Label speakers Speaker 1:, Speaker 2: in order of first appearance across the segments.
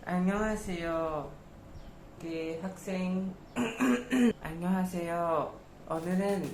Speaker 1: 안녕하세요. 학생. 안녕하세요. 오늘은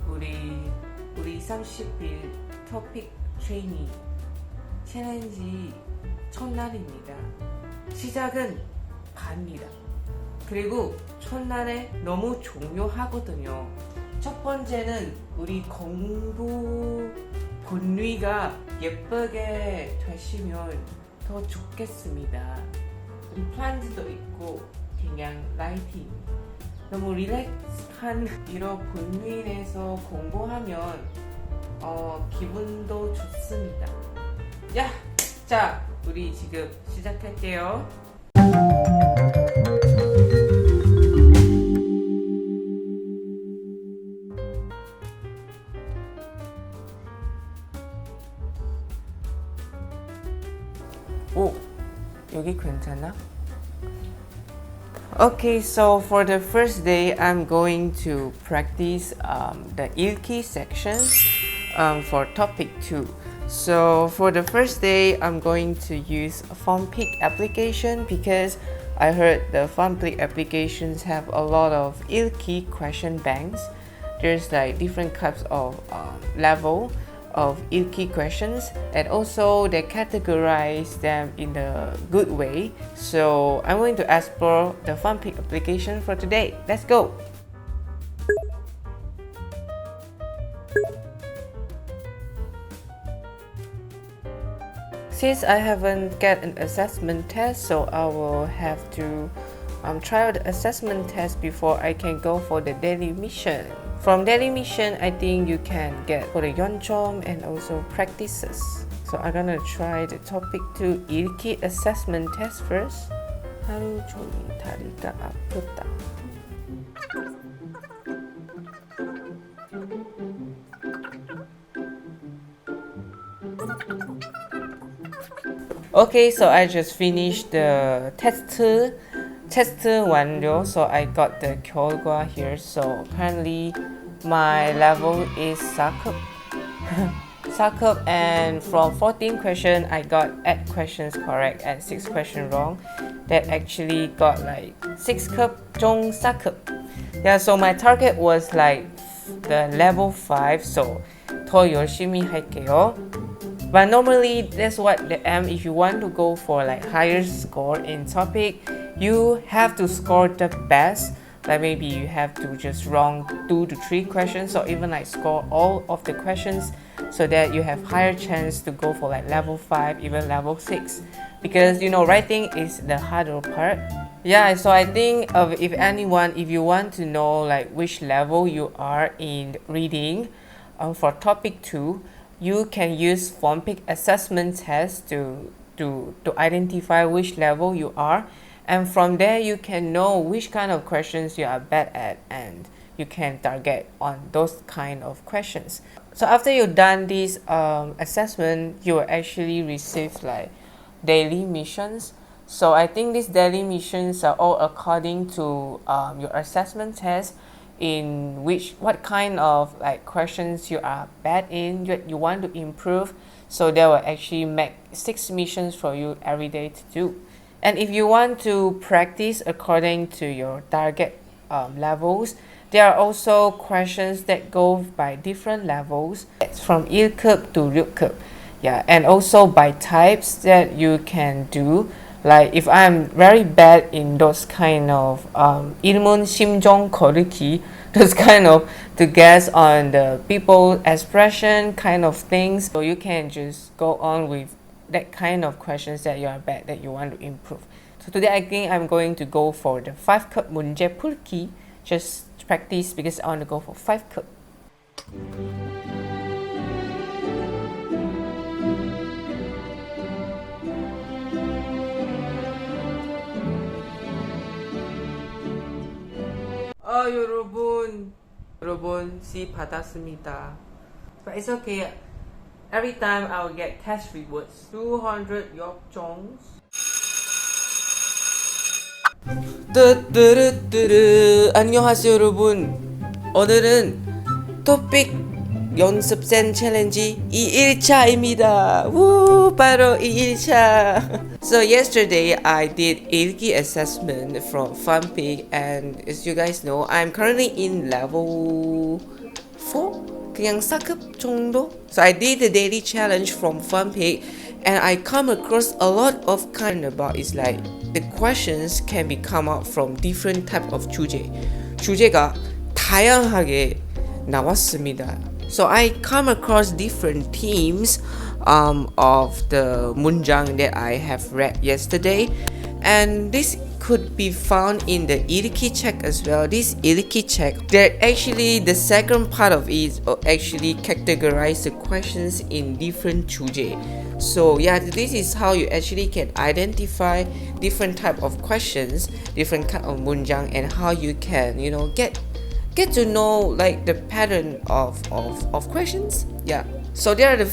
Speaker 1: 우리 30일 토픽 트레이니 챌린지 첫날입니다. 시작은 갑니다. 그리고 첫날에 너무 중요하거든요. 첫 번째는 우리 공부 분위기가 예쁘게 되시면 더 좋겠습니다. 우리 플랜도 있고 그냥 라이팅 너무 릴렉스한 이런 분위기에서 공부하면 기분도 좋습니다. 자, 우리 지금 시작할게요. 오, 여기 괜찮아? Okay, so for the first day, I'm going to practice the 읽기 sections for topic 2. So for the first day, I'm going to use Funpik application because I heard the Funpik applications have a lot of 읽기 question banks. There's like different types of level of 읽기 questions, and also they categorize them in a good way. So I'm going to explore the Funpik application for today. Let's go! Since I haven't get an assessment test, so I will have to try out the assessment test before I can go for the daily mission. From daily mission, I think you can get for the 연점 and also practices. So I'm gonna try the topic 2 읽기 assessment test first. 하루 종일 다리가 아프다. Okay, so I just finished the test 완료. So I got the 결과 here. So currently my level is 4급. 4급, and from 14 questions I got 8 questions correct and 6 questions wrong. That actually got like 6급 종 4급. Yeah, so my target was like the level 5. So 더 열심히 할게요. But normally that's what the aim. If you want to go for like higher score in topic, you have to score the best. Like maybe you have to just wrong 2 to 3 questions, or even like score all of the questions, so that you have higher chance to go for like level 5, even level 6. Because you know, writing is the harder part. Yeah, so I think if you want to know like which level you are in reading for topic 2, you can use Funpik Assessment Test to identify which level you are, and from there you can know which kind of questions you are bad at, and you can target on those kind of questions. So after you've done this assessment, you will actually receive like daily missions. So I think these daily missions are all according to your assessment test, in what kind of like questions you are bad in, you want to improve. So they will actually make 6 missions for you every day to do. And if you want to practice according to your target levels, there are also questions that go by different levels. It's from 1급 to 6급. Yeah, and also by types that you can do. Like if I'm very bad in those kind of 일문 심정 거르기, those kind of to guess on the people expression kind of things, so you can just go on with that kind of questions that you are bad, that you want to improve. So today I think I'm going to go for the 5급 문제 풀기, just practice because I want to go for 5급. 여러분 C 받았습니다. But it's okay. Every time I will get test rewards. 200 역종s. 안녕하세요 여러분. 오늘은 토픽 연습생 챌린지 2일차입니다. 바로 이 1차. So yesterday I did 읽기 assessment from Funpik, and as you guys know, I'm currently in level 4? 그냥 4급 정도? So I did the daily challenge from Funpik, and I come across a lot of kind about it's like the questions can be come out from different type of 주제가 다양하게 나왔습니다. So I come across different themes of the 문장 that I have read yesterday, and this could be found in the 읽기 check as well. This 읽기 check, that actually the second part of it actually categorize the questions in different 주제. So yeah, this is how you actually can identify different type of questions, different kind of 문장, and how you can get to know like the pattern of questions. Yeah, so there are the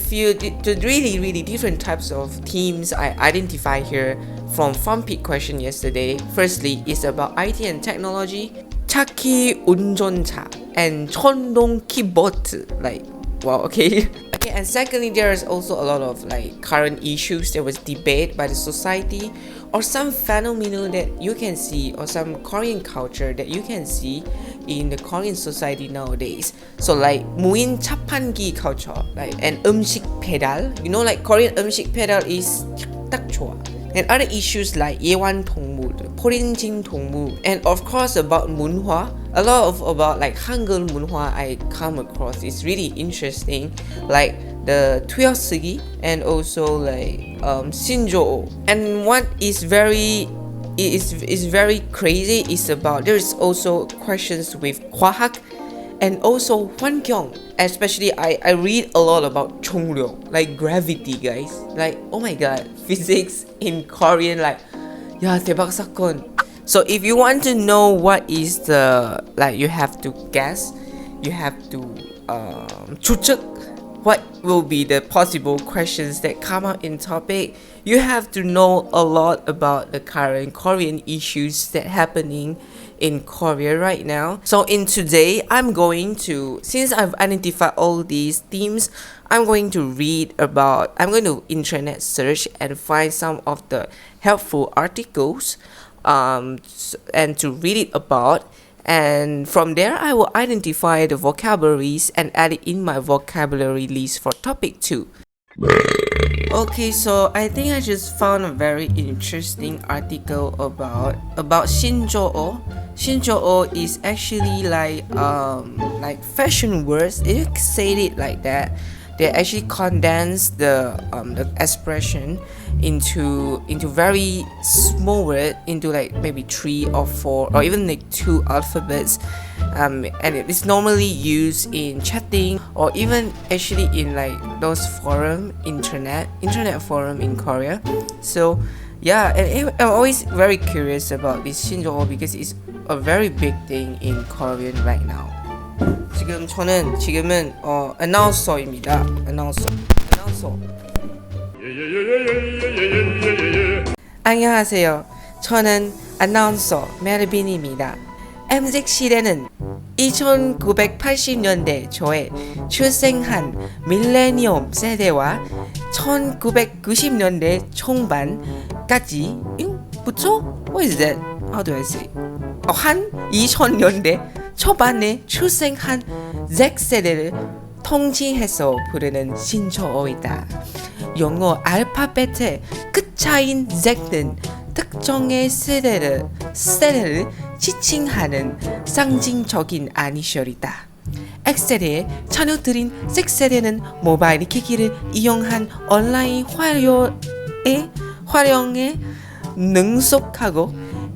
Speaker 1: really different types of themes I identify here from Funpik question yesterday. Firstly is about IT and technology, 차키 운전자, and 전동 키보드. Like, wow, okay. Okay, and secondly, there is also a lot of like current issues that was debate by the society, or some phenomenon that you can see, or some Korean culture that you can see in the Korean society nowadays. So like 무인 자판기 culture, like, and 음식 배달. Like Korean 음식 배달 is 딱 좋아. And other issues like 예완동물, 포린진 동물, and of course about 문화. A lot of about like 한글 문화 I come across is really interesting, like the 투여쓰기, and also like 신조어. And what is very crazy is about there is also questions with 과학 and also 환경. Especially I read a lot about 총력, like gravity, guys. Like, oh my god, physics in Korean, like, yeah, 대박 사건. So if you want to know what is the, like, you have to guess, you have to 추측 what will be the possible questions that come out in topic. You have to know a lot about the current Korean issues that happening in Korea right now. So in today, I'm going to, since I've identified all these themes, I'm going to internet search and find some of the helpful articles and to read it about. And from there, I will identify the vocabularies and add it in my vocabulary list for topic 2. Okay, so I think I just found a very interesting article about 신조어. 신조어 is actually like fashion words. If you say it like that, they actually condense the expression into very small word, into like maybe 3 or 4 or even like 2 alphabets, and it is normally used in chatting or even actually in like those internet forum in Korea. So yeah, and I'm always very curious about this 신조어 because it's a very big thing in Korean right now. 지금은 announcer입니다. announcer. 안녕하세요. 저는 아나운서 멜빈입니다. MZ 시대는 1980년대 초에 출생한 밀레니엄 세대와 1990년대 초반까지 What is that? How do I say? 한 2000년대 초반에 출생한 Z세대를 통칭해서 부르는 신조어이다. 영어 알파벳의 끝자인 Z는 특정의 세대를 지칭하는 상징적인 이니셜이다. X세대의 자녀들인 Z세대는 모바일 기기를 이용한 온라인 활용에 능숙하고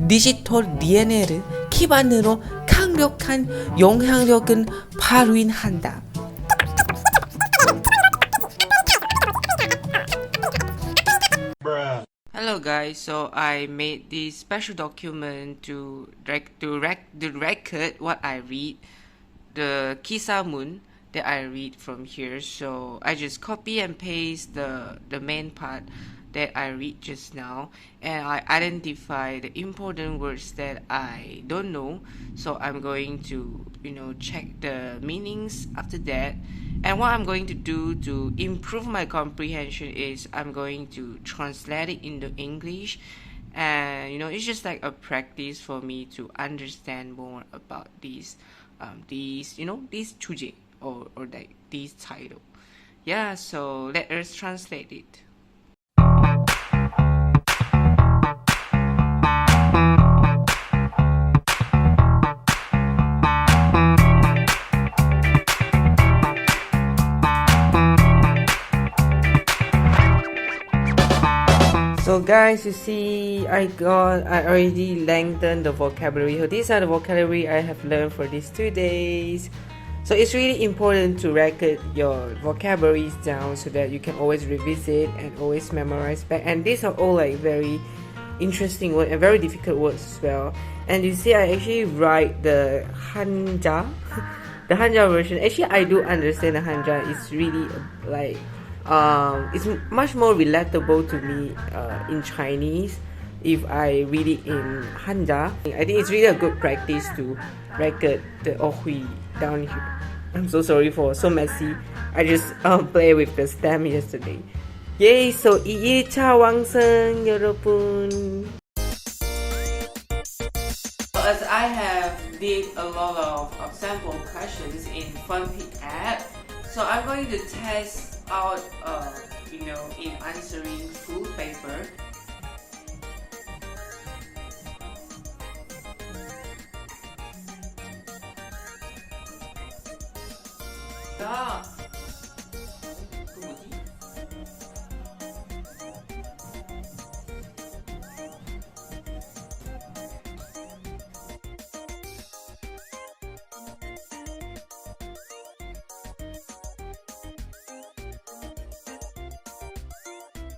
Speaker 1: 디지털 DNA를 기반으로 강력한 영향력을 발휘한다. Hello guys, so I made this special document to record what I read, the kisamun that I read from here. So I just copy and paste the main part that I read just now, and I identify the important words that I don't know. So I'm going to, check the meanings after that. And what I'm going to do to improve my comprehension is I'm going to translate it into English. And it's just like a practice for me to understand more about these 주제 or like this title. Yeah, so let us translate it. So guys, you see I already lengthened the vocabulary. So these are the vocabulary I have learned for these 2 days. So it's really important to record your vocabularies down so that you can always revisit and always memorize back. And these are all like very interesting words and very difficult words as well. And you see I actually write the Hanja, the Hanja version. Actually I do understand the Hanja. It's really like it's much more relatable to me in Chinese if I read it in Hanja. I think it's really a good practice to record the Ohui down here. I'm so sorry for so messy. I just play with the stem yesterday. Yay! So 2일차 완성 여러분. As I have did a lot of sample questions in Funpik app, so I'm going to test out in answering full paper. Yeah.